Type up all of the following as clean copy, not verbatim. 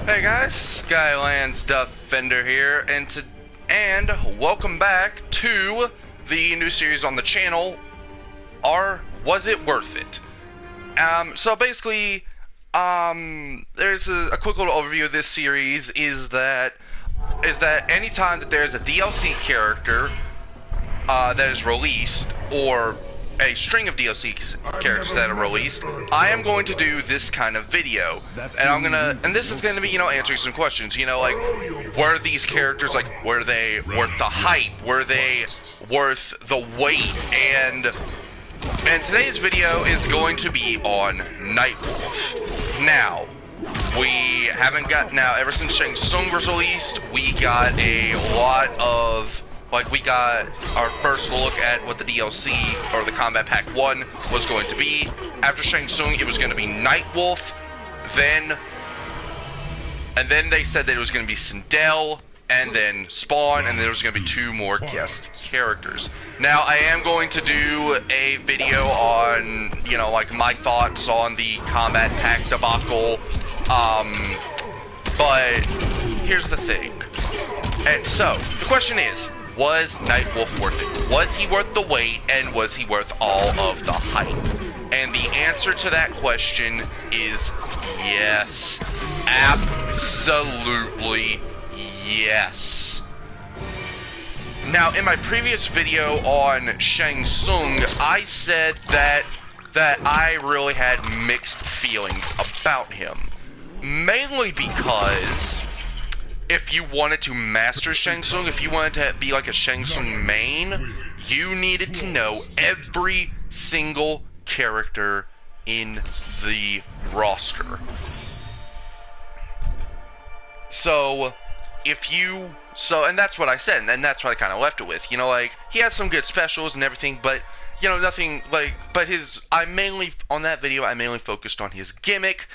Hey guys, Skyland's Defender here, and welcome back to the new series on the channel, Was It Worth It? So basically, there's a quick little overview of this series is that anytime that there's a DLC character that is released, or a string of DLC characters that are released, I am going to do this kind of video, and this is gonna be, answering some questions, like, were these characters, like, were they worth the hype, were they worth the wait, and today's video is going to be on Nightwolf. Now, we haven't got, ever since Shang Tsung was released, we got a lot of, we got our first look at what the DLC, or the Combat Pack 1, was going to be. After Shang Tsung, it was going to be Nightwolf, and then they said that it was going to be Sindel, and then Spawn, and there was going to be 2 more guest characters. Now, I am going to do a video on, my thoughts on the Combat Pack debacle, but here's the thing. And so, the question is, was Nightwolf worth it? Was he worth the wait, and was he worth all of the hype? And the answer to that question is yes. Absolutely yes. Now, in my previous video on Shang Tsung, I said that I really had mixed feelings about him. Mainly because if you wanted to master Shang Tsung, if you wanted to be like a Shang Tsung main, you needed to know every single character in the roster. And that's what I said, and that's what I kind of left it with. He had some good specials and everything, but, nothing, but I mainly focused on his gimmick,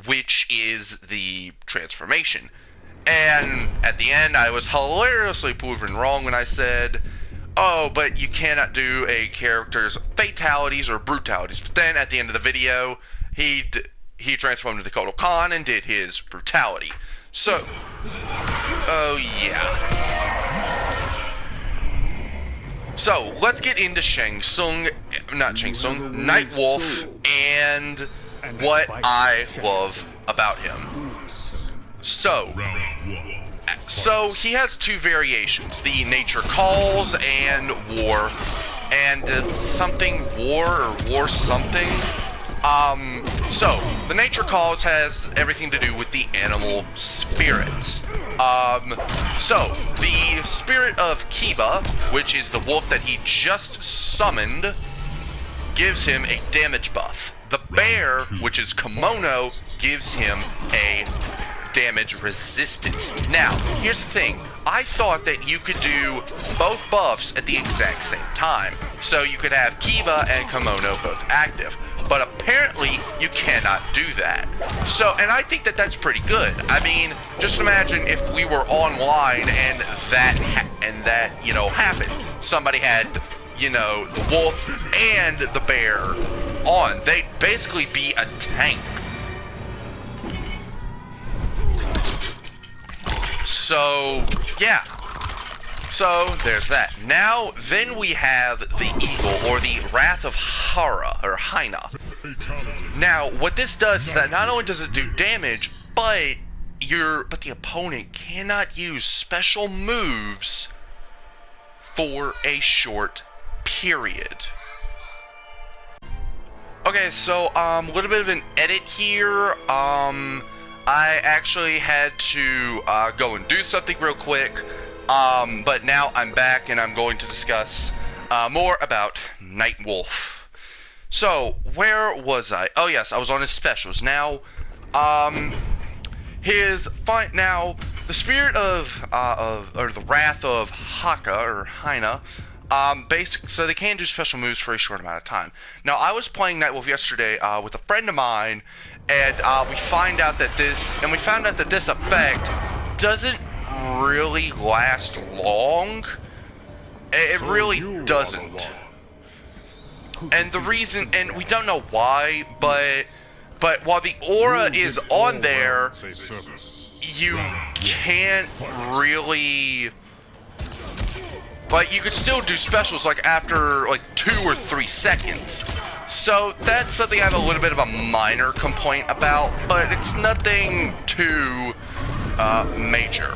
which is the transformation. And at the end, I was hilariously proven wrong when I said, oh, but you cannot do a character's fatalities or brutalities. But then at the end of the video, he transformed into Kotal Khan and did his brutality. So, oh yeah. So, let's get into Nightwolf, and what I love about him. So he has 2 variations, the Nature Calls and War, and something War or War something. So the Nature Calls has everything to do with the animal spirits. So the spirit of Kiba, which is the wolf that he just summoned, gives him a damage buff. The bear, which is Kimono, gives him a damage resistance. Now, here's the thing. I thought that you could do both buffs at the exact same time. So you could have Kiba and Kimono both active. But apparently, you cannot do that. So, and I think that that's pretty good. I mean, just imagine if we were online and that happened. Somebody had, the wolf and the bear on. They'd basically be a tank. So, yeah. So, there's that. Now, then we have the Eagle, or the Wrath of Hara, or Hyena. Now, what this does is that not only does it do damage, but the opponent cannot use special moves for a short period. Okay, so, a little bit of an edit here. I actually had to go and do something real quick, but now I'm back and I'm going to discuss more about Nightwolf. So, where was I? Oh yes, I was on his specials. Now, the spirit of the Wrath of Haka, or Hyena, so they can do special moves for a short amount of time. Now, I was playing Nightwolf yesterday with a friend of mine, and we found out that this effect doesn't really last long. It really doesn't. And the reason, and we don't know why, but while the aura is on there, you can't really... But you could still do specials like after like 2 or 3 seconds. So that's something I have a little bit of a minor complaint about, but it's nothing too major.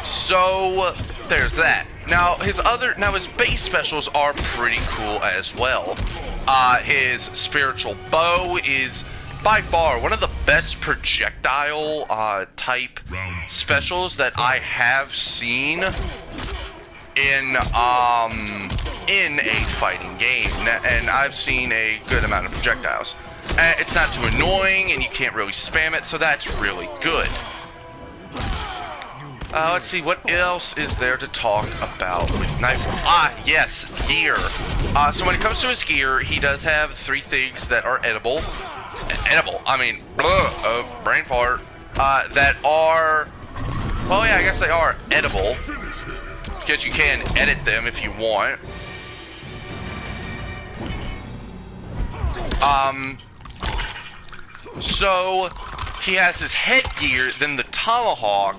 So there's that. Now his base specials are pretty cool as well. His spiritual bow is by far one of the best projectile type specials that I have seen in a fighting game, and I've seen a good amount of projectiles. It's not too annoying, and you can't really spam it, so that's really good. Let's see, what else is there to talk about with Nightwolf? Yes, gear. So when it comes to his gear, he does have 3 things that are edible. Brain fart. That are, well, yeah, I guess they are edible, because you can edit them if you want. So he has his headgear, then the tomahawk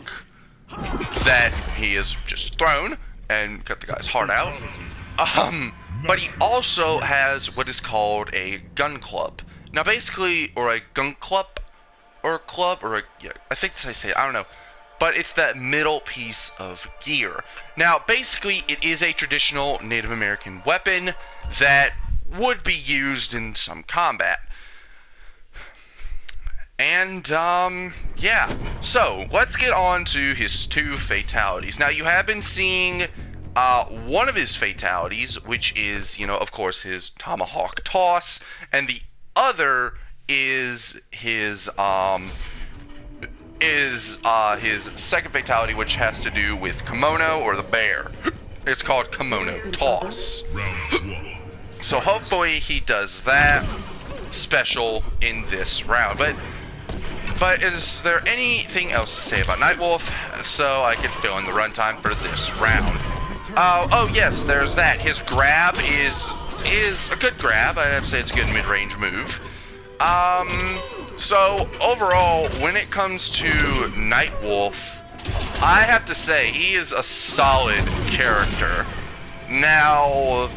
that he has just thrown and cut the guy's heart out. But he also has what is called a gun club. Now basically, or a gun club, or a club, or a, yeah, I think that's how I say it, I don't know. But it's that middle piece of gear. Now basically, it is a traditional Native American weapon that would be used in some combat. And, yeah. So, let's get on to his 2 fatalities. Now, you have been seeing, one of his fatalities, which is, you know, of course, his tomahawk toss, and the other is his second fatality, which has to do with kimono, or the bear. It's called kimono toss. So, hopefully, he does that special in this round. But is there anything else to say about Nightwolf, so I can fill in the runtime for this round? Oh yes, there's that. His grab is a good grab. I'd have to say it's a good mid-range move. So overall, when it comes to Nightwolf, I have to say he is a solid character. Now,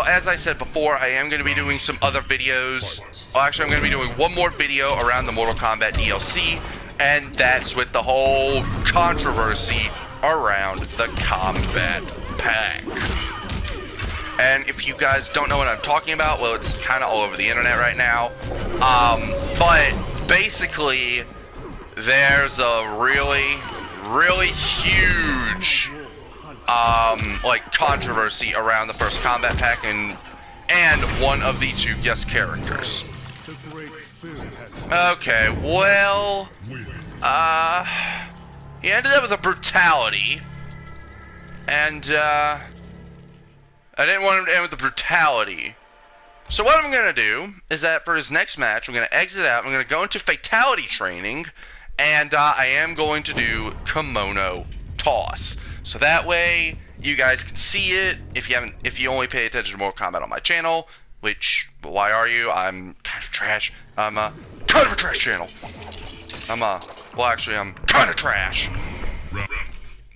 as I said before, I am going to be doing some other videos. Well, actually, I'm going to be doing one more video around the Mortal Kombat DLC, and that's with the whole controversy around the Combat Pack. And if you guys don't know what I'm talking about, well, it's kind of all over the internet right now. But basically, there's a really, really huge like controversy around the first Combat Pack and one of the 2 guest characters. Okay, well, he ended up with a brutality, and I didn't want him to end with the brutality. So what I'm gonna do is that for his next match, I'm gonna exit out. I'm gonna go into fatality training, and I am going to do kimono toss. So that way, you guys can see it. If you only pay attention to Mortal Kombat on my channel, which, why are you? I'm kind of trash. I'm kind of a trash channel. Well, actually, I'm kind of trash.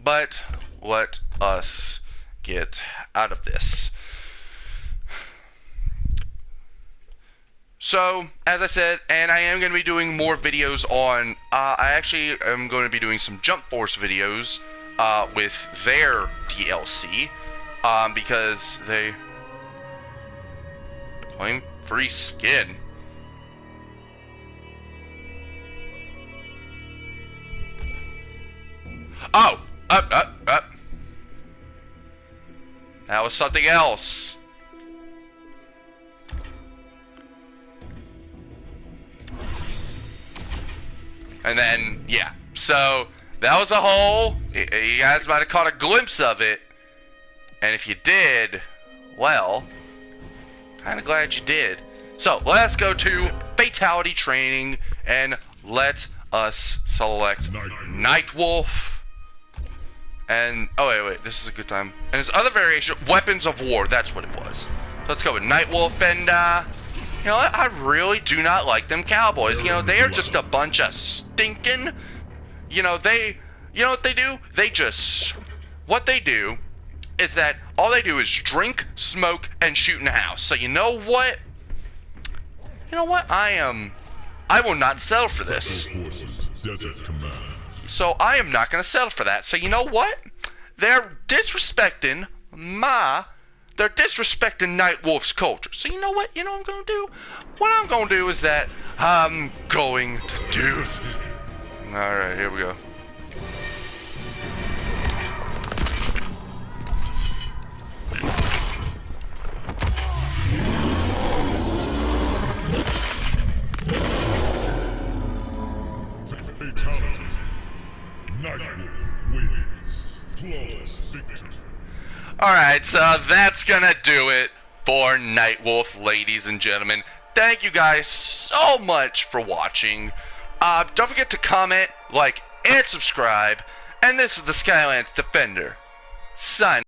But let us get out of this. So, as I said, and I am going to be doing more videos on, I actually am going to be doing some Jump Force videos with their DLC, because they claim free skin. Oh! Up. That was something else. And then, yeah. So, that was a hole. You guys might have caught a glimpse of it. And if you did, well, kind of glad you did. So, let's go to Fatality Training, and let us select Nightwolf. And, oh wait, this is a good time. And his other variation, Weapons of War, that's what it was. So let's go with Nightwolf, and You know what? I really do not like them Cowboys. You know, they are just a bunch of stinking... You know, you know what they do? What they do is that all they do is drink, smoke, and shoot in the house. So you know what? I will not settle for this. So I am not going to settle for that. So you know what? They're disrespecting Nightwolf's culture. So you know what? You know what I'm going to do? What I'm going to do is that I'm going to do... Alright, here we go. Fatality. Nightwolf wins. Flawless victory. Alright, so that's gonna do it for Nightwolf, ladies and gentlemen. Thank you guys so much for watching. Don't forget to comment, like, and subscribe. And this is the Skylance Defender. Sign.